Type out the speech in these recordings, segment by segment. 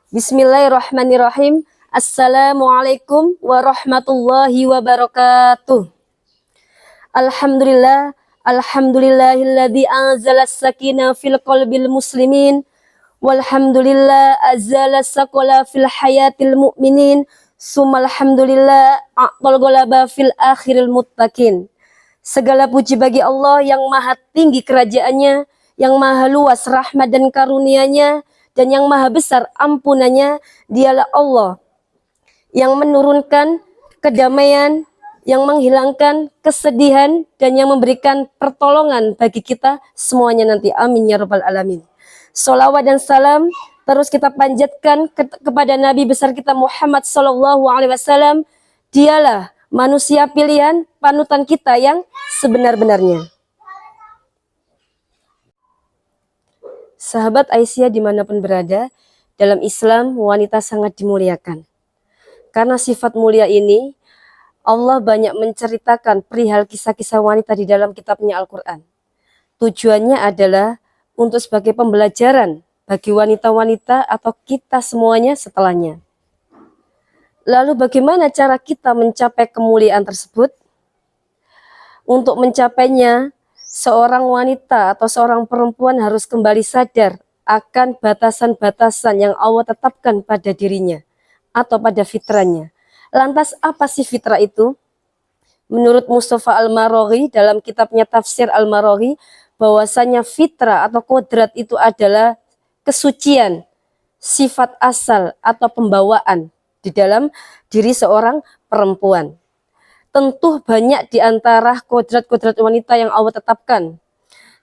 Bismillahirrahmanirrahim. Assalamualaikum warahmatullahi wabarakatuh. Alhamdulillah, alhamdulillahilladzi anzalas sakinah fil qalbil muslimin. Walhamdulillah azala saqala fil hayatil mu'minin. Sumalhamdulillah a'tal ghalaba fil akhiril muttaqin. Segala puji bagi Allah yang maha tinggi kerajaannya, yang maha luas rahmat dan karunia-Nya, dan yang maha besar ampunannya. Dialah Allah yang menurunkan kedamaian, yang menghilangkan kesedihan, dan yang memberikan pertolongan bagi kita semuanya nanti. Amin ya rabbal alamin. Sholawat dan salam terus kita panjatkan kepada Nabi besar kita Muhammad sallallahu alaihi wasallam. Dialah manusia pilihan, panutan kita yang sebenar-benarnya. Sahabat Aisyah dimanapun berada, dalam Islam wanita sangat dimuliakan. Karena sifat mulia ini, Allah banyak menceritakan perihal kisah-kisah wanita di dalam kitabnya Al-Quran. Tujuannya adalah untuk sebagai pembelajaran bagi wanita-wanita atau kita semuanya setelahnya. Lalu bagaimana cara kita mencapai kemuliaan tersebut? Untuk mencapainya, seorang wanita atau seorang perempuan harus kembali sadar akan batasan-batasan yang Allah tetapkan pada dirinya atau pada fitrahnya. Lantas apa sih fitrah itu? Menurut Mustafa Al-Maraghi dalam kitabnya Tafsir Al-Maraghi, bahwasanya fitrah atau kodrat itu adalah kesucian, sifat asal atau pembawaan di dalam diri seorang perempuan. Tentu banyak di antara kodrat-kodrat wanita yang Allah tetapkan.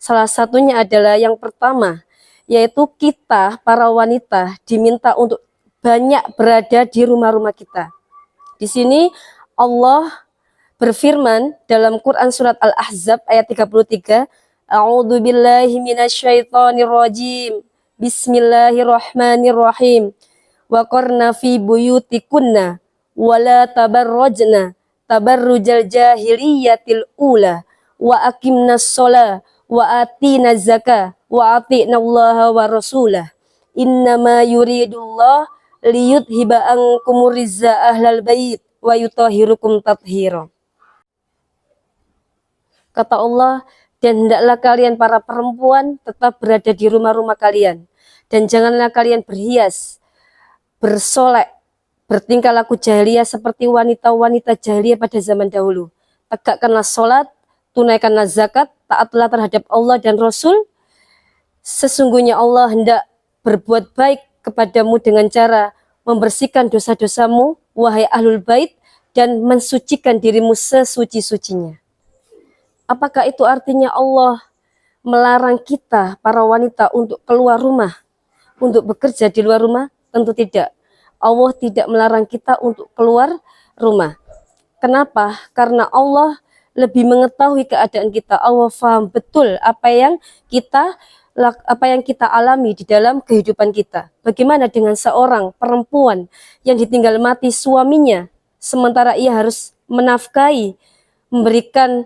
Salah satunya adalah yang pertama, yaitu kita para wanita diminta untuk banyak berada di rumah-rumah kita. Di sini Allah berfirman dalam Quran surat Al-Ahzab ayat 33, A'udzu billahi minasyaitonir rajim. Bismillahirrahmanirrahim. Wa qarna fi buyutikunna wa la tabarrajna tabarrujal jahiliyatil ula wa aqimnas shalah wa atina zakah wa atina Allah wa rasulah. Innama yuridullah liyudhiba ankumur rizza ahlal bait wa yutahhirukum tathhira. Kata Allah, dan hendaklah kalian para perempuan tetap berada di rumah-rumah kalian, dan janganlah kalian berhias, bersolek, bertingkah laku jahiliyah seperti wanita-wanita jahiliyah pada zaman dahulu. Tegakkanlah sholat, tunaikanlah zakat, taatlah terhadap Allah dan Rasul. Sesungguhnya Allah hendak berbuat baik kepadamu dengan cara membersihkan dosa-dosamu, wahai ahlul bait, dan mensucikan dirimu sesuci-sucinya. Apakah itu artinya Allah melarang kita para wanita untuk keluar rumah, untuk bekerja di luar rumah? Tentu tidak. Allah tidak melarang kita untuk keluar rumah. Kenapa? Karena Allah lebih mengetahui keadaan kita. Allah paham betul apa yang kita alami di dalam kehidupan kita. Bagaimana dengan seorang perempuan yang ditinggal mati suaminya, sementara ia harus menafkahi, memberikan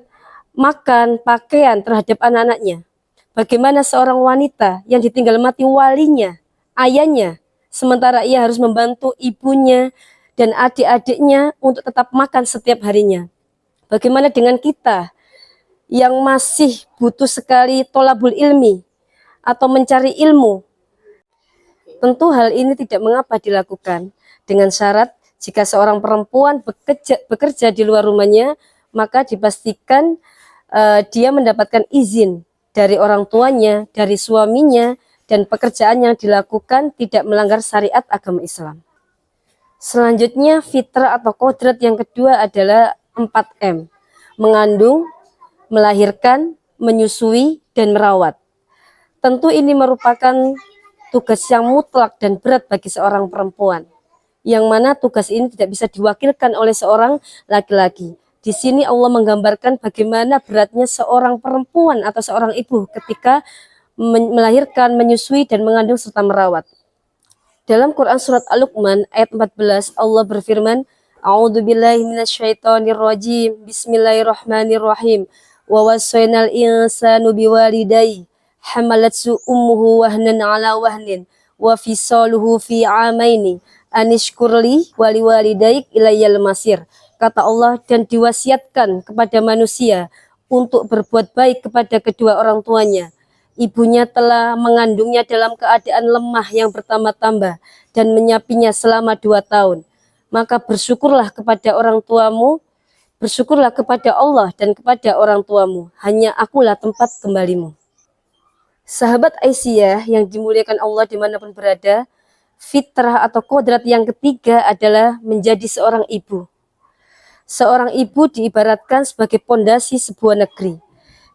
makan, pakaian terhadap anak-anaknya. Bagaimana seorang wanita yang ditinggal mati walinya, ayahnya, sementara ia harus membantu ibunya dan adik-adiknya untuk tetap makan setiap harinya. Bagaimana dengan kita yang masih butuh sekali tolabul ilmi atau mencari ilmu? Tentu hal ini tidak mengapa dilakukan, dengan syarat jika seorang perempuan bekerja di luar rumahnya, maka dipastikan dia mendapatkan izin dari orang tuanya, dari suaminya, dan pekerjaan yang dilakukan tidak melanggar syariat agama Islam. Selanjutnya fitrah atau kodrat yang kedua adalah 4M. Mengandung, melahirkan, menyusui, dan merawat. Tentu ini merupakan tugas yang mutlak dan berat bagi seorang perempuan, yang mana tugas ini tidak bisa diwakilkan oleh seorang laki-laki. Di sini Allah menggambarkan bagaimana beratnya seorang perempuan atau seorang ibu ketika melahirkan, menyusui, dan mengandung serta merawat. Dalam Quran surat Al-Luqman ayat 14 Allah berfirman, A'udzu billahi minasyaitonir rajim. Bismillahirrahmanirrahim. Wa wassaynal insanu biwalidayhi hamalatsu ummuhu wahnan ala wahnin wa fisaluhu fi amaini anishkurli wali walidaik ilayal masir. Kata Allah, dan diwasiatkan kepada manusia untuk berbuat baik kepada kedua orang tuanya. Ibunya telah mengandungnya dalam keadaan lemah yang bertambah-tambah dan menyapinya selama 2 tahun. Maka bersyukurlah kepada orang tuamu, bersyukurlah kepada Allah dan kepada orang tuamu. Hanya akulah tempat kembalimu. Sahabat Aisyah yang dimuliakan Allah dimanapun berada, fitrah atau kodrat yang ketiga adalah menjadi seorang ibu. Seorang ibu diibaratkan sebagai pondasi sebuah negeri.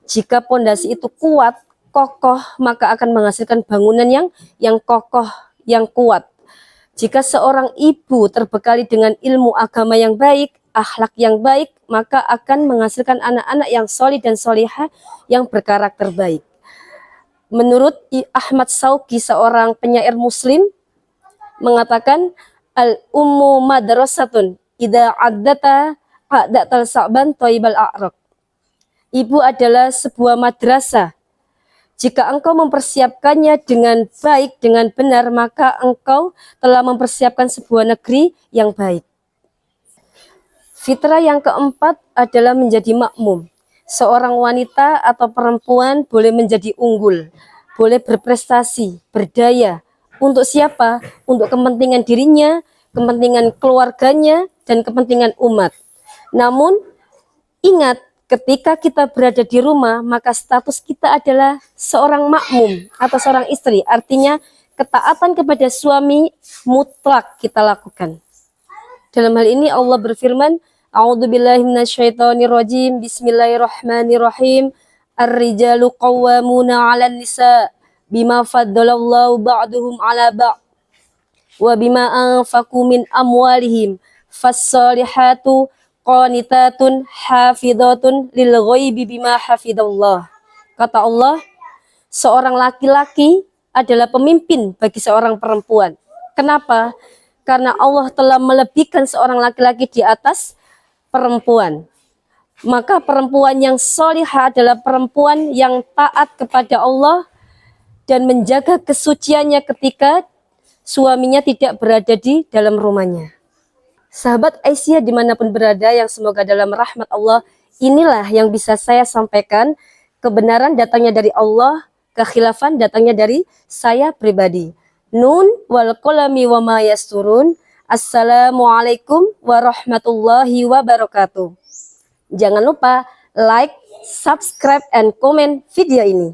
Jika pondasi itu kuat, kokoh, maka akan menghasilkan bangunan yang kokoh, yang kuat. Jika seorang ibu terbekali dengan ilmu agama yang baik, akhlak yang baik, maka akan menghasilkan anak-anak yang solih dan solihah yang berkarakter baik. Menurut Ahmad Shauqi, seorang penyair muslim, mengatakan, al-ummu madrasatun idza a'datal sa'ban thaibal a'raq. Ibu adalah sebuah madrasah. Jika engkau mempersiapkannya dengan baik, dengan benar, maka engkau telah mempersiapkan sebuah negeri yang baik. Fitrah yang keempat adalah menjadi makmum. Seorang wanita atau perempuan boleh menjadi unggul, boleh berprestasi, berdaya. Untuk siapa? Untuk kepentingan dirinya, kepentingan keluarganya, dan kepentingan umat. Namun, ingat, ketika kita berada di rumah, maka status kita adalah seorang makmum atau seorang istri. Artinya, ketaatan kepada suami mutlak kita lakukan. Dalam hal ini Allah berfirman, A'udzubillahi minasyaitonirrajim, Bismillahirrahmanirrahim. Ar-rijalu qawwamuna 'alan nisa bima faddalallahu ba'duhum 'ala ba'd wa bima anfaqu min amwalihim. Fas-salihatu qanitatun hafidhatun lil ghaibi bima hafidallah. Kata Allah, seorang laki-laki adalah pemimpin bagi seorang perempuan. Kenapa? Karena Allah telah melebihkan seorang laki-laki di atas perempuan. Maka perempuan yang solihah adalah perempuan yang taat kepada Allah dan menjaga kesuciannya ketika suaminya tidak berada di dalam rumahnya. Sahabat Aisyah dimanapun berada yang semoga dalam rahmat Allah, inilah yang bisa saya sampaikan. Kebenaran datangnya dari Allah, kekhilafan datangnya dari saya pribadi. Nun wal qalami wa ma yasturun. Assalamualaikum warahmatullahi wabarakatuh. Jangan lupa like, subscribe, and comment video ini.